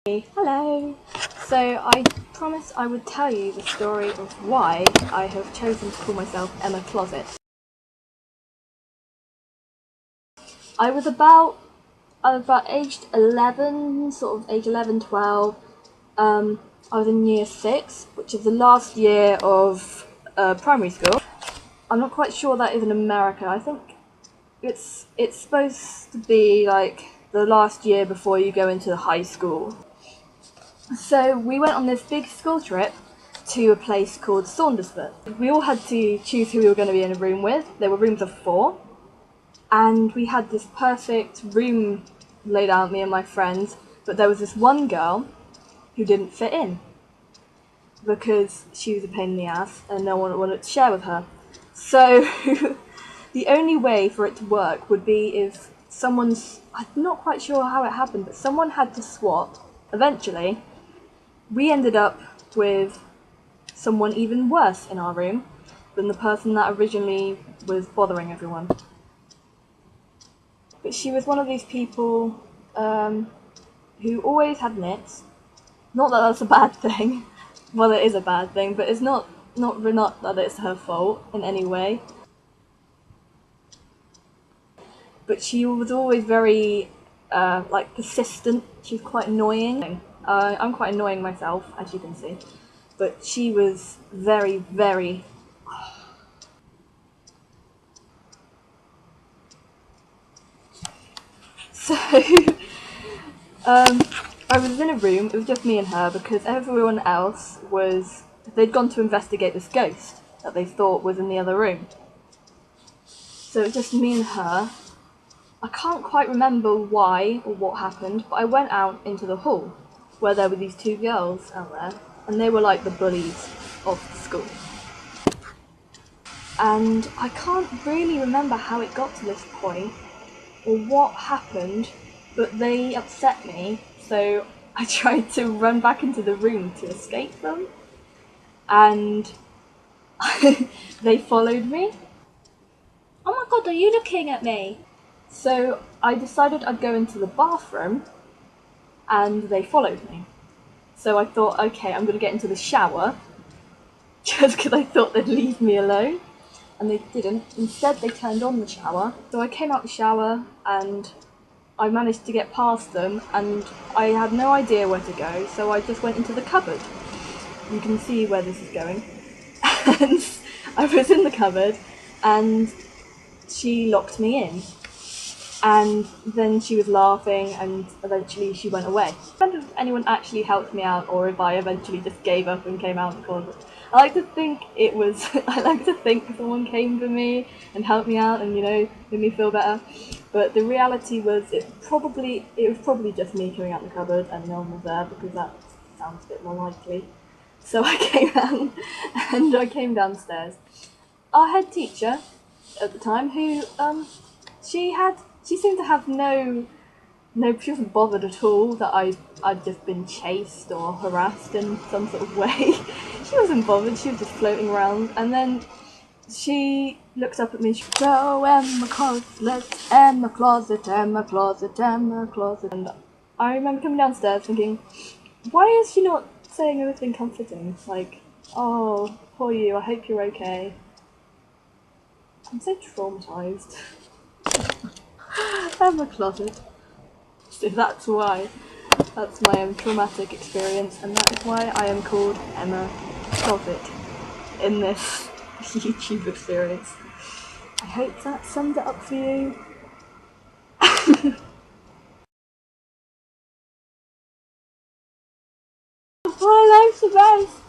Hello! So I promised I would tell you the story of why I have chosen to call myself EmmaCloset. I was about aged 11, sort of age 11, 12. I was in year 6, which is the last year of primary school. I'm not quite sure that is in America. I think it's supposed to be like the last year before you go into high school. So we went on this big school trip to a place called Saundersfoot. We all had to choose who we were going to be in a room with. There were rooms of 4, and we had this perfect room laid out, me and my friends, but there was this one girl who didn't fit in because she was a pain in the ass and no one wanted to share with her. So the only way for it to work would be if I'm not quite sure how it happened, but someone had to swap. Eventually, we ended up with someone even worse in our room than the person that originally was bothering everyone. But she was one of these people who always had nits. Not that that's a bad thing. Well, it is a bad thing, but it's not that it's her fault in any way. But she was always very persistent. She was quite annoying. I'm quite annoying myself, as you can see. But she was very, very... So, I was in a room, it was just me and her, because everyone else they'd gone to investigate this ghost that they thought was in the other room. So it was just me and her. I can't quite remember why or what happened, but I went out into the hall where there were these 2 girls out there, and they were like the bullies of the school. And I can't really remember how it got to this point or what happened, but they upset me, so I tried to run back into the room to escape them, and they followed me. Oh my god, are you looking at me? So I decided I'd go into the bathroom, and they followed me. So I thought, okay, I'm going to get into the shower, just because I thought they'd leave me alone. And they didn't. Instead, they turned on the shower. So I came out the shower, and I managed to get past them, and I had no idea where to go, so I just went into the cupboard. You can see where this is going. And I was in the cupboard, and she locked me in. And then she was laughing, and eventually she went away. I wonder if anyone actually helped me out, or if I eventually just gave up and came out of the closet. I like to think someone came for me and helped me out and, made me feel better. But the reality was it was probably just me coming out the cupboard and no one was there, because that sounds a bit more likely. So I came out and I came downstairs. Our head teacher at the time, who she seemed to have she wasn't bothered at all that I'd just been chased or harassed in some sort of way. She wasn't bothered, she was just floating around, and then she looked up at me and she said, "Oh, EmmaCloset, EmmaCloset, EmmaCloset, EmmaCloset." And I remember coming downstairs thinking, why is she not saying anything comforting? Like, "Oh, poor you, I hope you're okay." I'm so traumatised. EmmaCloset. So that's why. That's my traumatic experience, and that is why I am called EmmaCloset in this YouTube experience. I hope that summed it up for you. My life's the best!